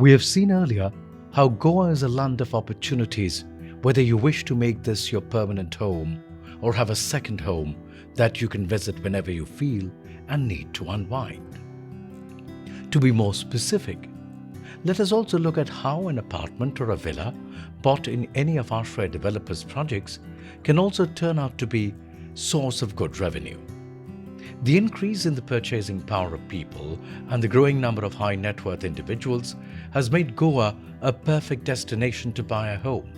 We have seen earlier how Goa is a land of opportunities, whether you wish to make this your permanent home or have a second home that you can visit whenever you feel and need to unwind. To be more specific, let us also look at how an apartment or a villa bought in any of Ashray Developers projects can also turn out to be source of good revenue. The increase in the purchasing power of people and the growing number of high net worth individuals has made Goa a perfect destination to buy a home.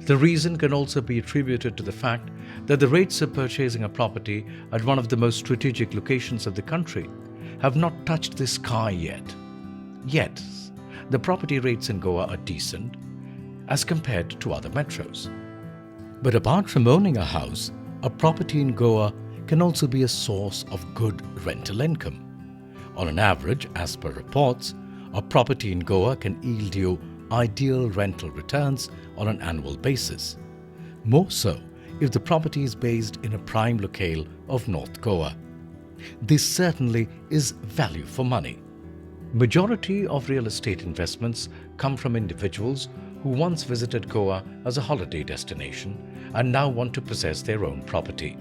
The reason can also be attributed to the fact that the rates of purchasing a property at one of the most strategic locations of the country have not touched the sky yet. Yet, the property rates in Goa are decent as compared to other metros. But apart from owning a house, a property in Goa can also be a source of good rental income. On an average, as per reports, a property in Goa can yield you ideal rental returns on an annual basis. More so if the property is based in a prime locale of North Goa. This certainly is value for money. Majority of real estate investments come from individuals who once visited Goa as a holiday destination and now want to possess their own property.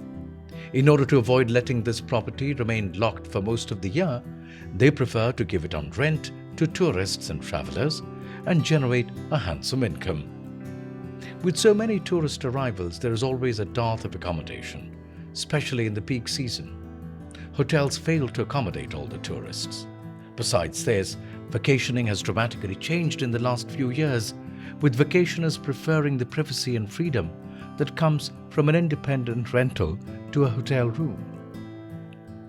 In order to avoid letting this property remain locked for most of the year, they prefer to give it on rent to tourists and travelers and generate a handsome income. With so many tourist arrivals, there is always a dearth of accommodation, especially in the peak season. Hotels fail to accommodate all the tourists. Besides this, vacationing has dramatically changed in the last few years, with vacationers preferring the privacy and freedom that comes from an independent rental to a hotel room.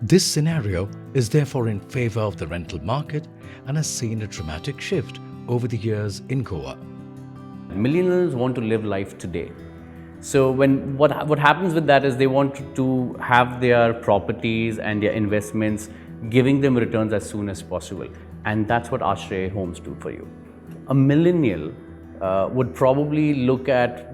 This scenario is therefore in favor of the rental market and has seen a dramatic shift over the years in Goa. Millennials want to live life today. So what happens with that is they want to have their properties and their investments giving them returns as soon as possible. And that's what Ashray Homes do for you. A millennial would probably look at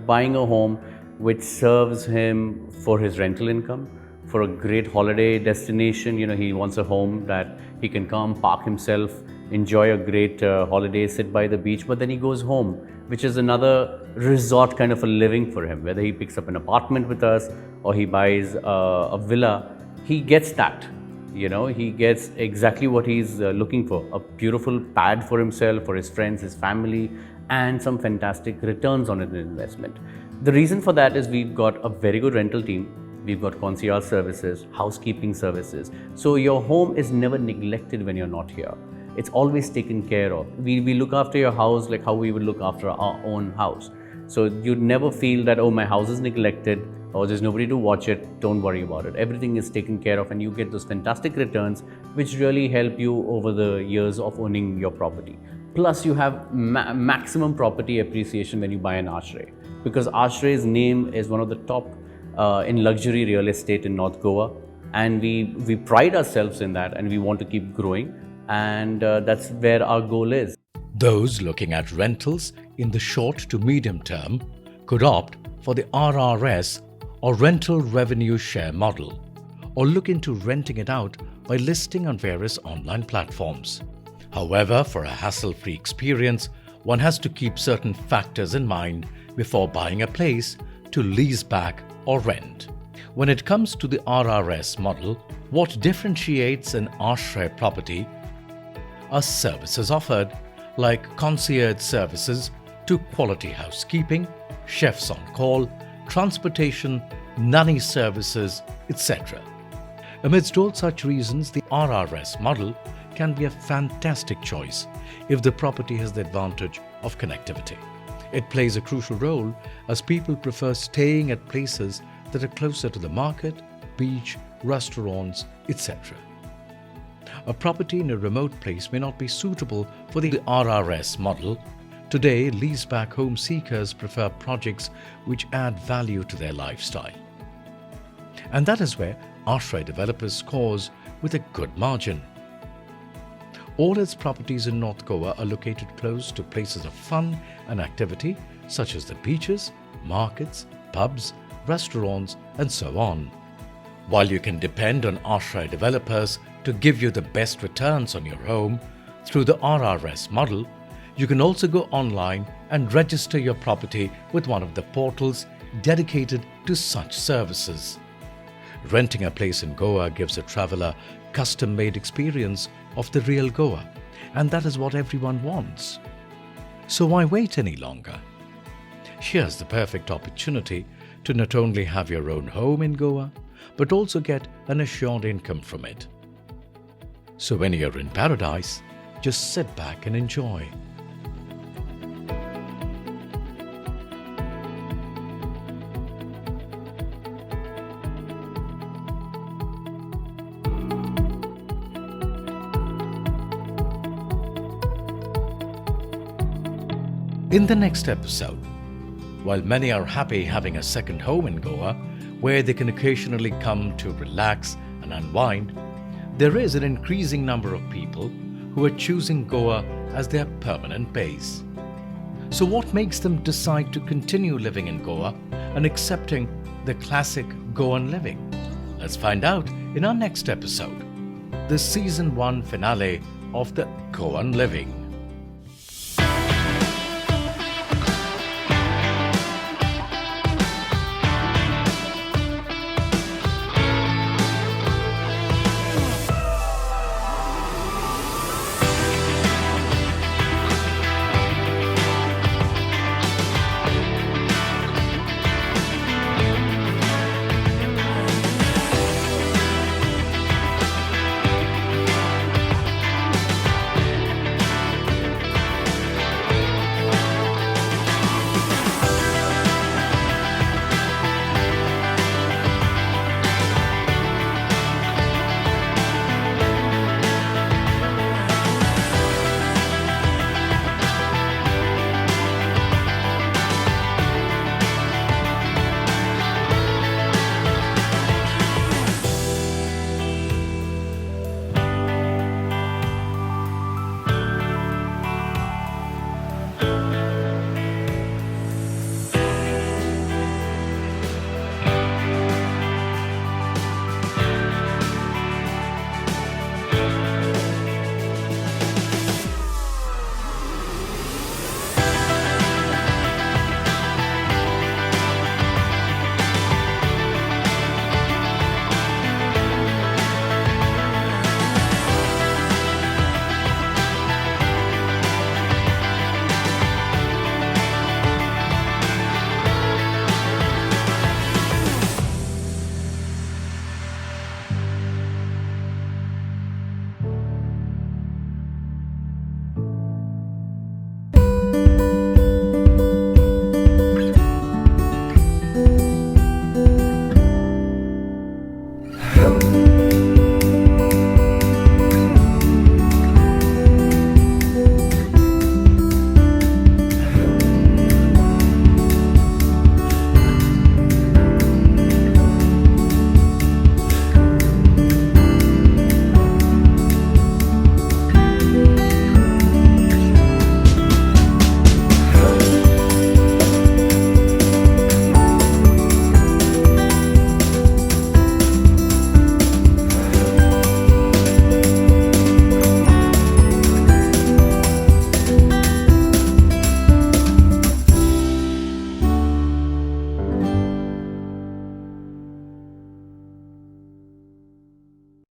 buying a home which serves him for his rental income, for a great holiday destination. He wants a home that he can come, park himself, enjoy a great holiday, sit by the beach, but then he goes home, which is another resort kind of a living for him. Whether he picks up an apartment with us or he buys a villa, he gets that. He gets exactly what he's looking for, a beautiful pad for himself, for his friends, his family, and some fantastic returns on an investment. The reason for that is we've got a very good rental team. We've got concierge services, housekeeping services. So your home is never neglected when you're not here. It's always taken care of. We look after your house like how we would look after our own house. So you'd never feel that, oh, my house is neglected or there's nobody to watch it. Don't worry about it. Everything is taken care of and you get those fantastic returns which really help you over the years of owning your property. Plus you have maximum property appreciation when you buy an Ashray, because Ashray's name is one of the top in luxury real estate in North Goa, and we pride ourselves in that and we want to keep growing, and that's where our goal is. Those looking at rentals in the short to medium term could opt for the RRS or rental revenue share model, or look into renting it out by listing on various online platforms. However, for a hassle-free experience, one has to keep certain factors in mind before buying a place to lease back or rent. When it comes to the RRS model, what differentiates an Ashray property are services offered, like concierge services to quality housekeeping, chefs on call, transportation, nanny services, etc. Amidst all such reasons, the RRS model can be a fantastic choice if the property has the advantage of connectivity. It plays a crucial role as people prefer staying at places that are closer to the market, beach, restaurants, etc. A property in a remote place may not be suitable for the RRS model. Today, leaseback home seekers prefer projects which add value to their lifestyle. And that is where Ashray Developers scores with a good margin. All its properties in North Goa are located close to places of fun and activity such as the beaches, markets, pubs, restaurants, and so on. While you can depend on Ashray Developers to give you the best returns on your home, Through the RRS model, you can also go online and register your property with one of the portals dedicated to such services. Renting a place in Goa gives a traveler custom-made experience of the real Goa, and that is what everyone wants. So why wait any longer? Here's the perfect opportunity to not only have your own home in Goa, but also get an assured income from it. So when you're in paradise, just sit back and enjoy. In the next episode, while many are happy having a second home in Goa, where they can occasionally come to relax and unwind, there is an increasing number of people who are choosing Goa as their permanent base. So what makes them decide to continue living in Goa and accepting the classic Goan Living? Let's find out in our next episode, the Season 1 finale of the Goan Living.